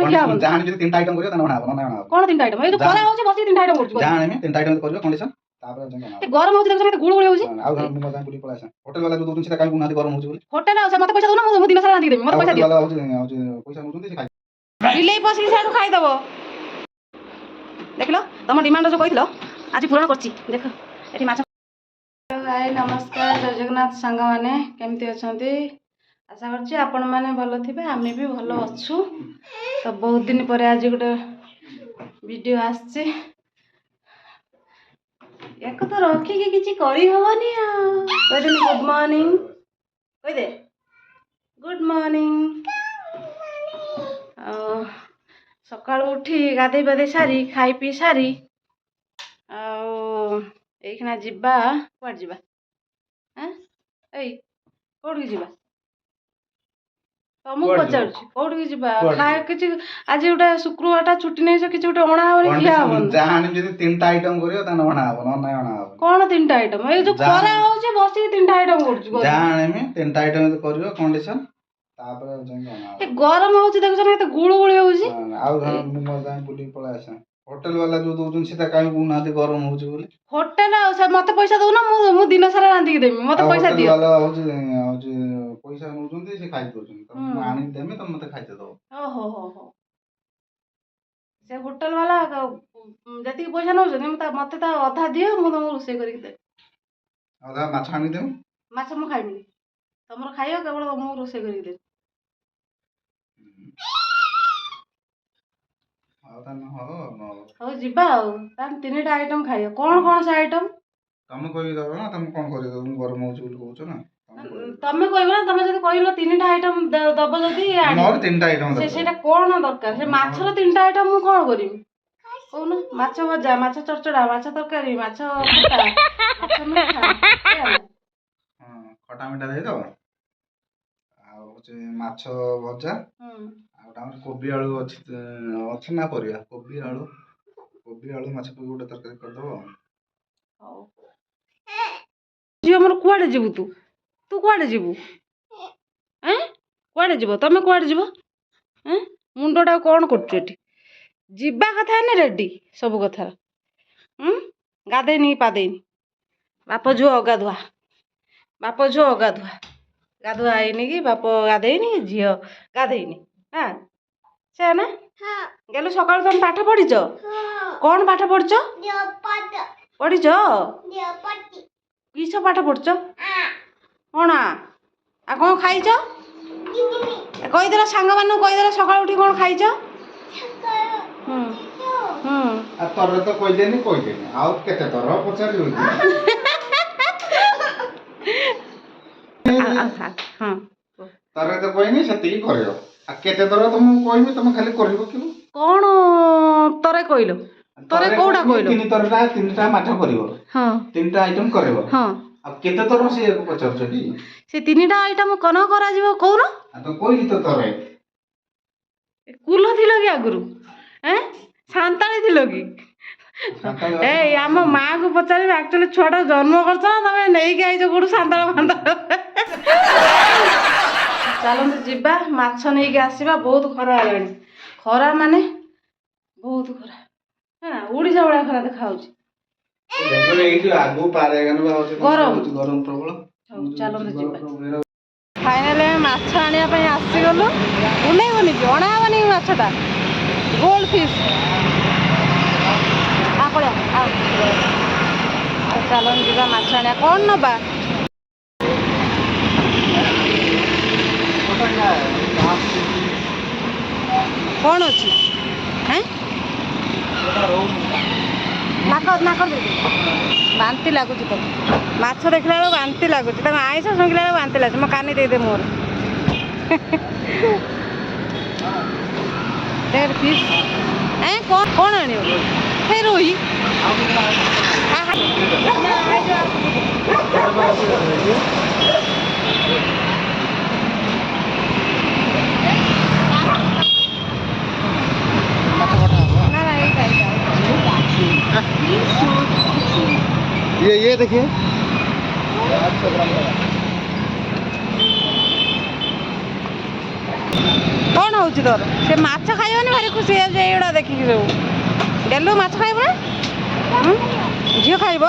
ଖିଆ ହବନି। ଜାଣି ଯଦି ତିନିଟା ଆଇଟମ କରିବ ତାନେ ବଣା ହବ ନା କଣ ତିନିଟା ଆଇଟମ? ଏଇ ଯୋଉ ଖରା ହଉଛି ବସିକି ତିନିଟା ଆଇଟମ କରୁଛୁ। ଜାଣି ତିନିଟା ଆଇଟମ କରିବ କଣ୍ଡିସନ ତାପରେ ଯାଇ ବଣା ଏ ଗରମ ହଉଛି ଦେଖୁଛ କେତେ ଗୁଳୁଗୁଳି ହଉଛି। ଆଉ ମୁଁ ମଜା ବୁଲି ପଳେଇ ଆସେ ହୋଟେଲ ବାଲା ଯୋଉ ଦଉଛନ୍ତି ସେଟା କାଇଁ ବୁନାନ୍ତି ଗରମ ହଉଛି ବୋଲି। ହୋଟେଲ ଆଉ ମତେ ପଇସା ଦଉନ ମୁଁ ଦିନ ସାରା ରାନ୍ଧିକି ଦେବି। ମତେ ପଇସା ଦିଅ। ବାଲା ହଉଛି ପଇସା ନଉଛନ୍ତି ସେ ଖାଇ ବିଲେଇ ପଶିକି ସିଆଡୁ ଖାଇଦବ। ଦେଖିଲ ତମ ଡିମାଣ୍ଡ ଯୋଉ କହିଥିଲ ଆଜି ପୂରଣ କରିଛି। ଦେଖ ଏଠି ମାଛ। ହାଇ ନମସ୍କାର ଜୟ ଜଗନ୍ନାଥ ସାଙ୍ଗମାନେ କେମିତି ଅଛନ୍ତି? ଆଶା କରୁଛି ଆପଣମାନେ ଭଲ ଥିବେ। ଆମେ ବି ଭଲ ଅଛୁ। ତ ବହୁତ ଦିନ ପରେ ଆଜି ଗୋଟେ ଭିଡ଼ିଓ ଆସିଛି। ୟାକୁ ତ ରଖିକି କିଛି କରିହବନି ଆଉ। କହିଦେଲି ଗୁଡ୍ ମର୍ଣ୍ଣିଂ କହିଦେ ଗୁଡ୍ ମର୍ଣ୍ଣିଂ। ଆଉ ସକାଳୁ ଉଠି ଗାଧେଇ ପାଧେଇ ସାରି ଖାଇ ପିଇ ସାରି ଆଉ ଏଇଖିଣା ଯିବା କୁଆଡ଼େ ଯିବା? ଏଇ କୋଉଠିକି ଯିବା? ତମକୁ ପଚାରୁଛି କୋଉଠିକି ଯିବା? ଖାଇବା କିଛି ଆଜି ଗୋଟେ ଶୁକ୍ରବାରଟା ଛୁଟି ନେଇଛ କିଛି ଗୋଟେ ଅଣା ହବନି ଖିଆ ହବନି। ଯାହାନି ଯଦି ତିନିଟା ଆଇଟମ କରିବ ତାନେ ବଣା ହବ ନହେଲେ ନାଇଁ ବଣା ହବ। କଣ ତିନିଟା ଆଇଟମ? ଏଇ ଯୋଉ ଖରା ହଉଛି ବସିକି ତିନିଟା ଆଇଟମ କରୁଛୁ। ଜାଣିମି ତିନିଟା ଆଇଟମ ଯଦି କରିବ କଣ୍ଡିସନ ତାପରେ ଯାଇ ବଣା ହବ। ଏ ଗରମ ହଉଛି ଦେଖୁଛ ନା କେତେ ଗୁଳୁଗୁଳି ହଉଛି। ଆଉ ମୁଁ ମଜା ବୁଲିକି ପଳେଇ ଆସେ। ହୋଟେଲ ବାଲା ଯୋଉ ଦଉଛନ୍ତି ସେଟା କାଇଁ ବୁନାନ୍ତି ଗରମ ହଉଛି ବୋଲି। ହୋଟେଲ ଆଉ ସେ ମତେ ପଇସା ଦଉନ ମୁଁ ଦିନ ସାରା ରାନ୍ଧିକି ଦେବି। ମତେ ପଇସା ଦିଅ। ହୋଟେଲ ବାଲା ହଉଛି ପଇସା ନଉଛନ୍ତି ସେ ଖାଇ ଦଉଛନ୍ତି। ମୁଁ ଆଣିକି ଦେମି ତମେ ମତେ ଖାଇତେ ଦବ। ଓହୋ ହୋ। ସେ ହୋଟେଲ ବାଲା ଯେତିକି ପଇସା ନଉଛନ୍ତି ମତେ ତା ଅଧା ଦିଅ ମୁଁ ତମକୁ ରୋଷେଇ କରିକି ଦେବି। ଅଧା ମାଛ ଆଣିକି ଦେମି। ମାଛ ମୁଁ ଖାଇବିନି। ତମର ଖାଇବ କେବଳ ତମକୁ ରୋଷେଇ କରିକି ଦେବି। ଆଉ ତାନେ ହଉ ଯିବା ଆଉ ତାହେଲେ ତିନିଟା ଆଇଟମ ଖାଇବ। କଣ ସେ ଆଇଟମ? ତମେ କହିକି ଦବ ନା ତମେ କଣ କରିବ? ମୁଁ ଗରମ ହଉଛି ବୋଲି କହୁଛ ନା। ତମେ କହିବ ନା। ତମେ ଯଦି କହିଲ ତିନିଟା ଆଇଟମ ଦବ ଯଦି ମୋର ତିନିଟା ଆଇଟମ ସେଇଟା କଣ ଦରକାର? ସେ ମାଛର ତିନିଟା ଆଇଟମ ମୁଁ କଣ କରିବି କହୁନ? ମାଛ ଭଜା, ମାଛ ଚଡ଼ଚଡା, ମାଛ ତରକାରୀ, ମାଛ ଖଟା, ମାଛ ମିଠା। ଖଟା ମିଠା ଦେଇଦବ। ଆଉ ହଉଛି ମାଛ ଭଜା। ଆଉ ଆମର କୋବି ଆଳୁ ଅଛି ନା ପରିବା? କୋବି ଆଳୁ ମାଛ ପକେଇ ଗୋଟେ ତରକାରୀ କରିଦବ। ହଉ ଝିଅ ମୋର କୁଆଡେ ଯିବୁ ତୁ? ତୁ କୁଆଡେ ଯିବୁ? କୁଆଡେ ଯିବ? ତମେ କୁଆଡେ ଯିବ? ମୁଣ୍ଡଟା କଣ କରୁଛୁ ଏଠି? ଯିବା କଥା ହେନେ ରେଡି ସବୁ କଥା। ଗାଧେଇନି ପାଧେଇନି। ବାପ ଝୁଅ ଅଗାଧୁଆ। ଗାଧୁଆ ହେଇନି କି ବାପ ଗାଧେଇନି ଝିଅ ଗାଧେଇନି। ସେୟା ନା? ଗେଲୁ ସକାଳୁ ତମେ ପାଠ ପଢିଛ? କଣ ପାଠ ପଢିଛ? ପଢିଛ? କିସ ପାଠ ପଢିଛ? କଣ ଆଉ କଣ ଖାଇଛ? କହିଦେଲ ସାଙ୍ଗମାନଙ୍କୁ କହିଦେଲ ସକାଳୁ ଉଠି କଣ ଖାଇଛ? ଥରେ ତ କହିଦେନି ଆଉ କେତେ ଥର ପଚାରିବ କି? ଥରେ ତ କହିନି ସେତିକି କରିବ। ଆଉ କେତେ ଥର ତମକୁ କହିବି ତମେ ଖାଲି କରିବ କି? କଣ ତରେ କହିଲ? ତରେ କୋଉଟା କହିଲ? ତିନିଟା ମାଛ କରିବ। ତିନିଟା ଆଇଟମ କରିବ। ଆଉ କେତେ ଥର ସେଇଆକୁ ପଚାରୁଛ କି? ସେ ତିନିଟା ଆଇଟମ କଣ କରାଯିବ କହୁନ? ତ କହିଲି ତ ଥରେ। କୁଲ ଥିଲ କି ଆଗରୁ? ସାନ୍ତାଳୀ ଥିଲ କି? ଏଇ ଆମ ମାଆକୁ ପଚାରିବି ଆକ୍ଚୁଆଲି ଛୁଆଟା ଜନ୍ମ କରିଛ ନା ତମେ ନେଇକି ଆଇଛ କୋଉଠୁ ସାନ୍ତାଳ ଫାନ୍ତାଳ। ଚାଲନ୍ତୁ ଯିବା ମାଛ ନେଇକି ଆସିବା। ବହୁତ ଖରା ହେଲାଣି। ଖରା ମାନେ ବହୁତ ଖରା। ଓଡିଶା ଭଳିଆ ଖରା ଦେଖାଯାଉଛି। ଗରମ ପ୍ରବଳ। ହଉ ଚାଲନ୍ତୁ ଯିବା। ଫାଇନାଲି ଆମେ ମାଛ ଆଣିବା ପାଇଁ ଆସିଗଲୁ। ଓହ୍ଲେଇବନି କି ଅଣା ହବନି ମାଛଟା। Gold fish. ଚାଲନ୍ତୁ ଯିବା ମାଛ ଆଣିବା। କଣ ନବା? କଣ ଅଛି? ବାନ୍ତି ଲାଗୁଛି ତ। ମାଛ ଦେଖିଲା ବେଳକୁ ବାନ୍ତି ଲାଗୁଛି। ତମେ ଆଇଁଷ ଶୁଙ୍ଘିଲା ବେଳକୁ ବାନ୍ତି ଲାଗୁଛି। ମୋ କାନି ଦେଇଦେ ମୋର। ଫିସ୍ କଣ ଆଣିବ? ସେ ରୋହି। ये देखिए कौन हो ହେଉଛି ତୋର ସେ ମାଛ ଖାଇବନି ଭାରି ଖୁସି ହେଇଯାଉଛି ଏଇଗୁଡ଼ା ଦେଖିକି ସବୁ ଗେଲୁ ମାଛ ଖାଇବ ନା ଝିଅ ଖାଇବ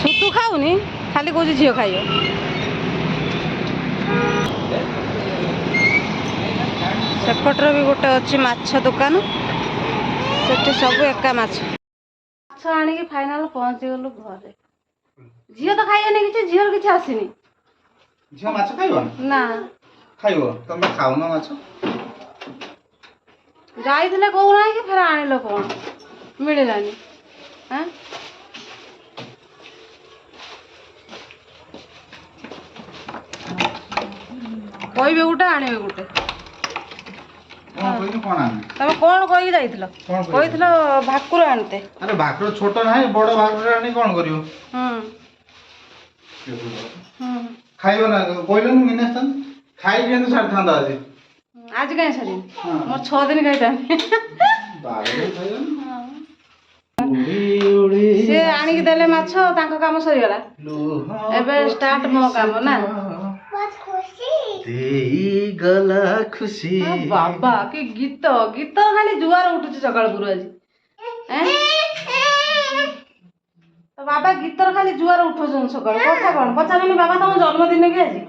ସୁତୁ ଖାଉନି ଖାଲି କହୁଛି ଝିଅ ଖାଇବ ସେପଟରେ ବି ଗୋଟେ ଅଛି ମାଛ ଦୋକାନ ସେଠି ସବୁ ଏକା ମାଛ ଆଣିକି ଫାଇନାଲ ପହଞ୍ଚିଗଲୁ ଘରେ ଝିଅ ତ ଖାଇବନି କିଛି ଝିଅର କିଛି ଆସିନି ଝିଅ ମାଛ ଖାଇବ ନା ଖାଇବ ତମେ ଖାଉନ ମାଛ ଯାଇଥିଲେ କହୁନା କି ଫେର ଆଣିଲ କ'ଣ ମିଳିଲାନି ଆଁ କହିବେ ଗୋଟେ ଆଣିବେ ଗୋଟେ ତମେ କ'ଣ କହିକି ଯାଇଥିଲ କହିଥିଲ ଭାକୁର ଆଣିତେ ଆରେ ଭାକୁର ଛୋଟ ନାହିଁ ବଡ଼ ଭାକୁର ଆଣି କ'ଣ କରିବ ଖାଇବ ନା କହିଲନି ମିନାସ୍ତାନ ଖାଇକି କିନ୍ତୁ ଛାଡ଼ିଥାନ୍ତା ଆଜି ଆଜି କାହିଁ ଛାଡ଼ିବି ମୋର 6 ଦିନ ଖାଇଥାନ୍ତି ସେ ଆଣିକି ଦେଲେ ମାଛ ତାଙ୍କ କାମ ସରିଗଲା ଏବେ ଷ୍ଟାର୍ଟ ମୋ କାମ ନା ଗଲା ଖୁସି ବାବା କି ଗୀତ ଗୀତ ଖାଲି ଜୁଆର ଉଠୁଛି ସକାଳପୁର ଆଜି ତ ବାବା ଗୀତର ଖାଲି ଜୁଆର ଉଠୁଛନ୍ତି ସକାଳୁ କଥା କ'ଣ ପଚାରନି ବାବା ତମ ଜନ୍ମଦିନ କି ଆଜି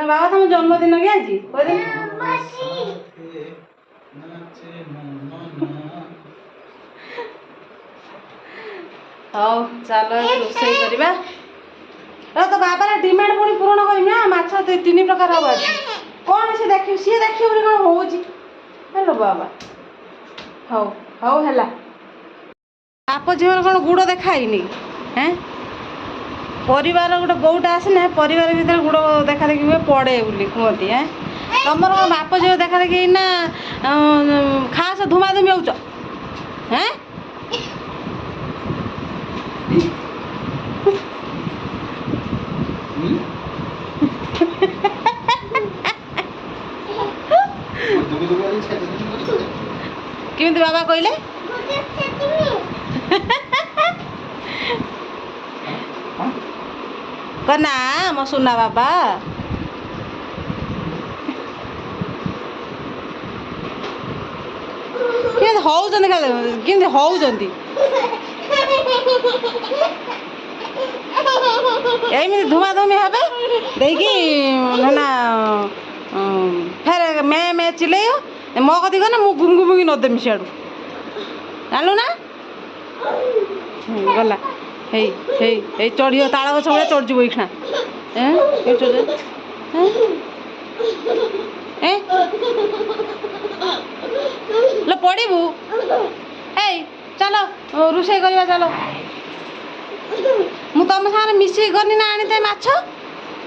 ବାବା ତମ ଜନ୍ମଦିନ କି ଆଜି ହଉ ଚାଲ ରୋଷେଇ କରିବା ତ ବାବାର ଡିମାଣ୍ଡ ପୁଣି ପୂରଣ କରିବି ନା ମାଛ 3 ପ୍ରକାର ହବ ଅଛି କ'ଣ ସେ ଦେଖିବ ସିଏ ଦେଖିବ ବୋଲି କ'ଣ ହଉଛି ହେଲୋ ବାବା ହଉ ହଉ ହେଲା ବାପ ଝିଅର କ'ଣ ଗୁଡ଼ ଦେଖା ହେଇନି ପରିବାର ଗୋଟେ ବୋଉଟା ଆସିନେ ପରିବାର ଭିତରେ ଗୁଡ଼ ଦେଖା ଦେଖି ହୁଏ ପଡ଼େ ବୋଲି କୁହନ୍ତି ତମର କ'ଣ ବାପ ଝିଅ ଦେଖା ଦେଖି ନା ଖାସ ଧୁମାଧୁମି ହେଉଛ କେମିତି ବାବା କହିଲେ ନା ମୋ ସୁନା ବାବା କେମିତି ହଉଛନ୍ତି ଖାଲି କେମିତି ହଉଛନ୍ତି ଏମିତି ଧୁମାଧୁମି ହେବେ ଦେଇକି ନା ଫେର ମେ ଚିଲେଇବ ମୋ କତିକି ଗଲେ ମୁଁ ଘୁମି ଘୁମିକି ନଦେମି ସିଆଡ଼ୁ ଜାଣିଲୁ ନା ଗଲା ହେଇ ହେଇ ହେଇ ଚଢ଼ିବ ତାଳ ଗଛ ଭଳିଆ ଚଢ଼ିଯିବ ଏଇକ୍ଷଣା लो पड़ू ए चल रोषे करवा चल मु तुम सागर मिसिक गनी ना आनी माछ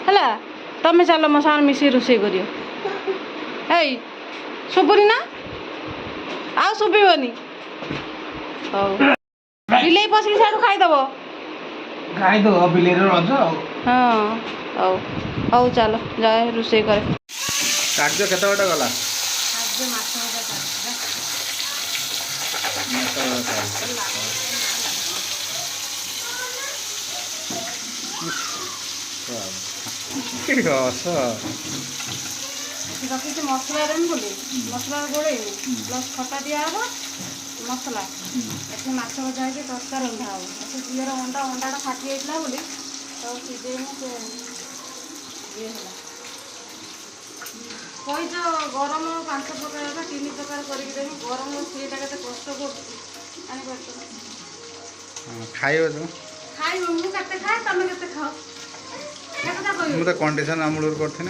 है तुम चल मो सागर मिसिक रोषे कर शुभुनी ना आ शुभनी बिले पशिक साइड खाईदब खाईदब बिले रज हाँ हौ हौ चल जाए रोषे कर कार्य केत बटे गला रखी मसला देवी बोली मसला गोड़े प्लस खटा दिहब मसला एसे माछ भजा हो तरकार रंधा हम से झीर अंडा अंडाटा फाटी जाता बोली तो सीधे से ये कहीच गरम 5 प्रकार 3 प्रकार करदेवी गरम सीटा के कष्ट कर खाइब खाइब मुझे खाए तुम के खाओ मुझे कंडीशन अमूल करते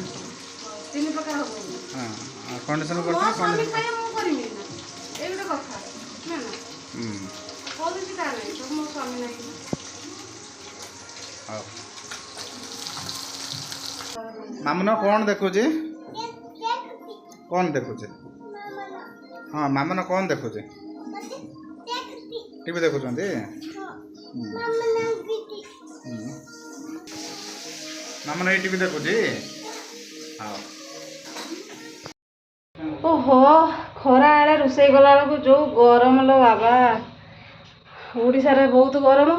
3 प्रकार हम हाँ कंडीशन स्वामी खाए मुझे ये गोटे कथा ना ना कहूँ क्या नहीं तो मो स्वामी नहीं मामन कौन देखुची कौन देखुचे हाँ मामन कौन देखुचे टीवी देखुं मामन ये टीवी देखुची हाँ ओहो खरा आड़े रोषे गला बेलू जो गरम लो बाबा ओडिशा रे बहुत गरम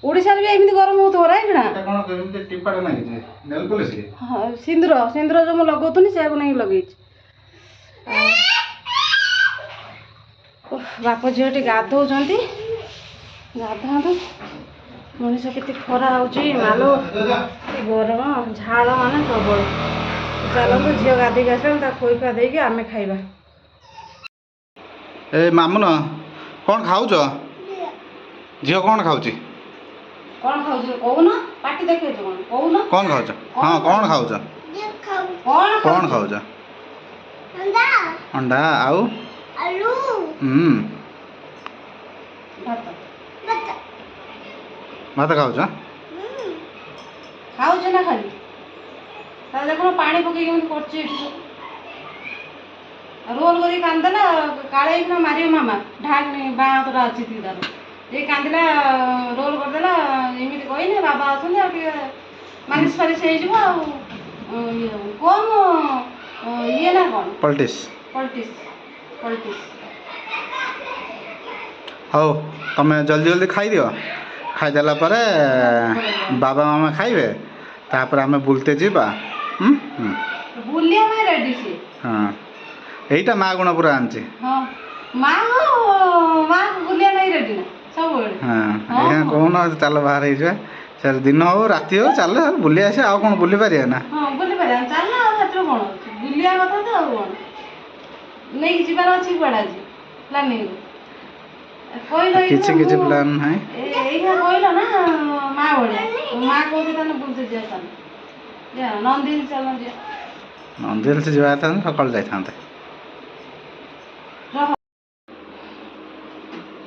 ଓଡ଼ିଶାରେ ବି ଏମିତି ଗରମ ହେଉଥିବ ରାଇଟ୍ ନା? ଏଟା କ'ଣ କେମିତି ଟିପାଟା ଲାଗିଛି ନେଲ୍ ପଲିସ୍ କି? ହଁ ସିନ୍ଦୁର ସିନ୍ଦୁର ଯେଉଁ ମୁଁ ଲଗାଉଥିଲି ସେଇଆକୁ ନେଇକି ଲଗେଇଛି। ବାପ ଝିଅଟି ଗାଧଉଛନ୍ତି, ଗାଧାନ୍ତୁ। ମଣିଷ କେତେ ଖରା ହେଉଛି ମାଲୋ, ଗରମ ଝାଳ ମାନେ ପ୍ରବଳ। ଚାଲନ୍ତୁ ଝିଅ ଗାଧେଇକି ଆସିଲାଣି, ତାକୁ ଖୋଇ ଖୁଆ ଦେଇକି ଆମେ ଖାଇବା। ଏ ମାମୁନ କ'ଣ ଖାଉଛ? ଝିଅ କ'ଣ ଖାଉଛି? କ'ଣ ଖାଉଛୁ କହୁନ? ପାଟି ଦେଖେଇଛୁ କ'ଣ କହୁନ? କ'ଣ ଖାଉଛ? ହଁ କ'ଣ ଖାଉଛ? କ'ଣ ଖାଉଛ? ଅଣ୍ଡା ଆଉ ଭାତ ଖାଉଛ? ଖାଉଛି ନା ଖାଲି? ତାହେଲେ ଦେଖୁନ ପାଣି ପକେଇକି କେମିତି କରୁଛି ଏଠି ସବୁ। ରୋଲ କରିକି କାନ୍ଦିଦେଲା, କାଳେ ଏଇଖିନା ମାରିବ ମାମା। ଢାକଣି ବାଁ ହାତଟା ଅଛି ତାର, ଏ କାନ୍ଦିଲା ରୋଲ କରିଦେଲା। ଏମିତି କହିନି ବାବା ଅଛନ୍ତି ଆଉ ଟିକେ ମାଲିସ ଫାଲିସ ହେଇଯିବ। ଆଉ କ'ଣ ଇଏ ନା କ'ଣ ପଲଟିସ୍ ପଲଟିସ୍ ପଲଟିସ୍। ହଉ ତମେ ଜଲ୍ଦି ଜଲ୍ଦି ଖାଇଦିଅ। ଖାଇଦେଲା ପରେ ବାବା ମାମା ଖାଇବେ, ତାପରେ ଆମେ ବୁଲତେ ଯିବା। ବୁଲିବା ପାଇଁ ରେଡି ସିଏ। ହଁ ଏଇଟା ମା ଗୁଣ ପୁରା ଆଣିଛି। ହଁ ମା ବୁଲିବା ପାଇଁ ରେଡି ନା ସବୁବେଳେ। ହଁ ଏଇଆ କହୁନ ଚାଲ ବାହାର ହେଇଯିବା। ଚାଲ ଦିନ ହଉ ରାତି ହଉ ଚାଲ ବୁଲି ଆସିବା। ଆଉ କ'ଣ ବୁଲି ପାରିବା ନା? ହଁ ବୁଲି ପାରିବା ଚାଲ। ଆଉ ସେଥିରେ କ'ଣ ଅଛି, ବୁଲିବା କଥା ତ। ଆଉ କ'ଣ ନେଇକି ଯିବାର ଅଛି କୁଆଡ଼େ ଆଜି ପ୍ଲାନିଂ? କହିଲ କିଛି କିଛି ପ୍ଲାନ୍ ନାହିଁ। ଏଇଟା କହିଲ ନା ମା ଭଳିଆ। ମା କହୁଛି ତାହେଲେ ବୁଲତେ ଯିବା ଚାଲ। ନନ୍ଦିନୀ ଚାଲ ଯିବା। ନନ୍ଦିନୀ ଯିବା କଥା ସକାଳୁ ଯାଇଥାନ୍ତେ।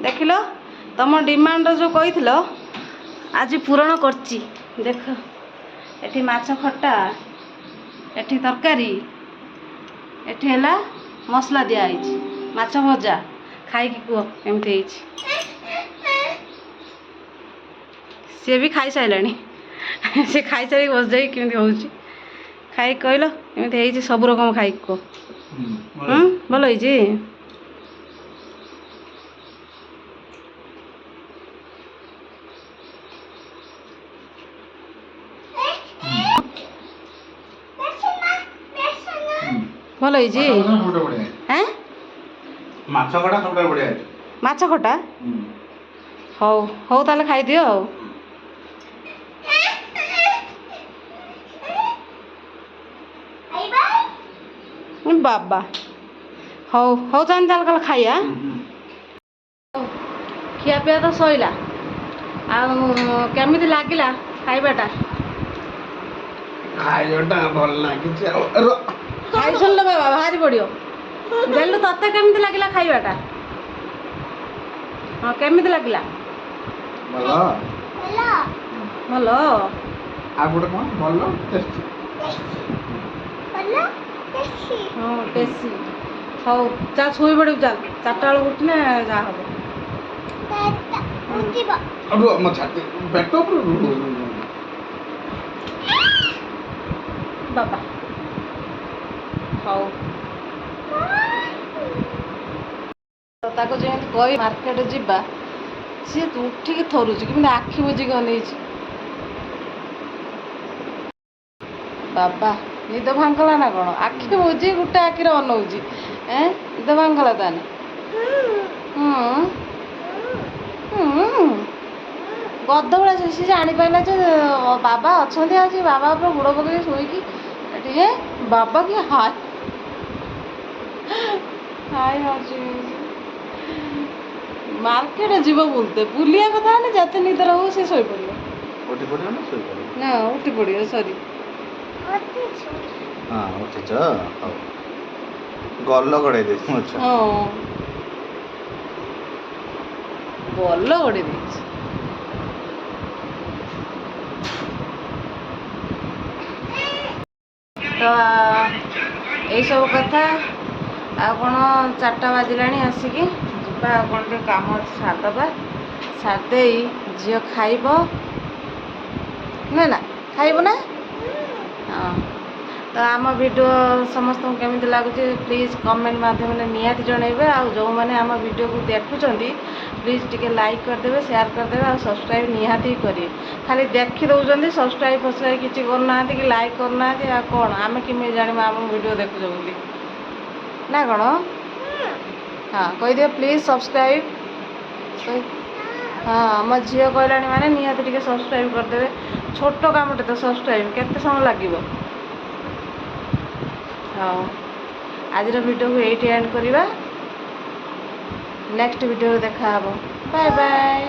ଦେଖିଲ ତମ ଡିମାଣ୍ଡ ଯେଉଁ କହିଥିଲ ଆଜି ପୂରଣ କରିଛି। ଦେଖ ଏଠି ମାଛ ଖଟା, ଏଠି ତରକାରୀ, ଏଠି ହେଲା ମସଲା ଦିଆହେଇଛି, ମାଛ ଭଜା। ଖାଇକି କୁହ କେମିତି ହେଇଛି। ସିଏ ବି ଖାଇସାରିଲାଣି। ସେ ଖାଇସାରିକି ବସିଯାଇକି କେମିତି ହେଉଛି ଖାଇକି କହିଲ କେମିତି ହେଇଛି। ସବୁ ରକମ ଖାଇକି କୁହ। ଭଲ ହେଇଛି। ଭଲ ହେଇଛି। ମାଛ ଖଟା ସବୁଠାରୁ ବଢ଼ିଆ ହେଇଛି। ମାଛ ଖଟା ହଉ ହଉ ତାହେଲେ ଖାଇଦିଅ। ଆଉ ବାବା ହଉ ହଉ ତାହେଲେ କାଲି ଖାଇବା। ଖିଆପିଆ ତ ସଇଲା। ଆଉ କେମିତି ଲାଗିଲା ଖାଇବାଟା? ଖାଇବାଟା ଭଲ ଲାଗିଛି। ଆଉ ଖାଇ ଶୁଣିଲ ବାବା ବାହାରି ପଡ଼ିବ। ଦେଲୁ ତତେ କେମିତି ଲାଗିଲା ଖାଇବାଟା? ହଁ କେମିତି ଲାଗିଲା? ଭଲ ଭଲ। ଆଉ ଗୋଟେ କ'ଣ ଭଲ ଟେଷ୍ଟି। ହଁ ଟେଷ୍ଟି। ହଉ ଚାଲ ଶୋଇ ପଡ଼ିବୁ। ଚାଲ 4ଟା ବେଳକୁ ଉଠିଲେ ଯାହା ହବ। ମୋ ଛାତି ପେଟ ବାବା ହଉ। ତାକୁ ଯେମିତି କହି ମାର୍କେଟ ଯିବା, ସିଏ ଉଠିକି ଥରୁଛି କେମିତି ଆଖି ବୁଜିକି ଅନେଇଛି। ବାବା ନିଦ ଭାଙ୍ଗଲା ନା କ'ଣ? ଆଖି ବୁଜି ଗୋଟେ ଆଖିରେ ଅନଉଛି। ନିଦ ଭାଙ୍ଗଲା ତାହେଲେ। ଗଧ ଭଳିଆ ସେ ଜାଣିପାରିଲା ଯେ ବାବା ଅଛନ୍ତି। ଆଜି ବାବା ଉପରେ ଗୋଡ଼ ପକେଇକି ଶୋଇକି ଟିକେ ବାବା କି ହାଇ ହାଇ ମାରୁଛି। ମାର୍କେଟ ଯିବ ବୁଲତେ, ବୁଲିବା କଥା ହେଲେ ଯେତେ ନିଦର ହଉ ସେ ଶୋଇପଡ଼ିବ। ନା ଉଠି ପଡ଼ିବ। ସରି ହଁ ଉଠିଛ। ହଉ ଗଲ ଘୋଡ଼େଇ ଦେଇଛି। ହଁ ଭଲ ଗୋଡ଼େଇ ଦେଇଛି। ତ ଏଇସବୁ କଥା। ଆଉ କ'ଣ 4ଟା ବାଜିଲାଣି ଆସିକି ଯିବା। ଆଉ କ'ଣ ଟିକେ କାମ ଅଛି ସାରିଦେବା। ସାରିଦେଇ ଝିଅ ଖାଇବ ନା ଖାଇବ ନା? ହଁ ତ ଆମ ଭିଡ଼ିଓ ସମସ୍ତଙ୍କୁ କେମିତି ଲାଗୁଛି ପ୍ଲିଜ୍ କମେଣ୍ଟ ମାଧ୍ୟମରେ ନିହାତି ଜଣାଇବେ। ଆଉ ଯେଉଁମାନେ ଆମ ଭିଡ଼ିଓକୁ ଦେଖୁଛନ୍ତି ପ୍ଲିଜ୍ ଟିକେ ଲାଇକ୍ କରିଦେବେ, ସେୟାର କରିଦେବେ, ଆଉ ସବସ୍କ୍ରାଇବ୍ ନିହାତି କରିବେ। ଖାଲି ଦେଖି ଦେଉଛନ୍ତି, ସବସ୍କ୍ରାଇବ୍ କିଛି କରୁନାହାନ୍ତି କି ଲାଇକ୍ କରୁନାହାନ୍ତି। ଆଉ କ'ଣ ଆମେ କେମିତି ଜାଣିବା ଆମ ଭିଡ଼ିଓ ଦେଖୁଛ ବୋଲି, ନା କ'ଣ? ହଁ କହିଦିଅ ପ୍ଲିଜ୍ ସବସ୍କ୍ରାଇବ୍। ହଁ ଆମ ଝିଅ କହିଲାଣି ମାନେ ନିହାତି ଟିକେ ସବସ୍କ୍ରାଇବ୍ କରିଦେବେ। ଛୋଟ କାମଟେ ତ, ସବସ୍କ୍ରାଇବ୍ କେତେ ସମୟ ଲାଗିବ। ହଉ ଆଜିର ଭିଡ଼ିଓକୁ ଏଇଠି ଏଣ୍ଡ କରିବା। ନେକ୍ସଟ ଭିଡ଼ିଓରେ ଦେଖାହେବ। Bye bye.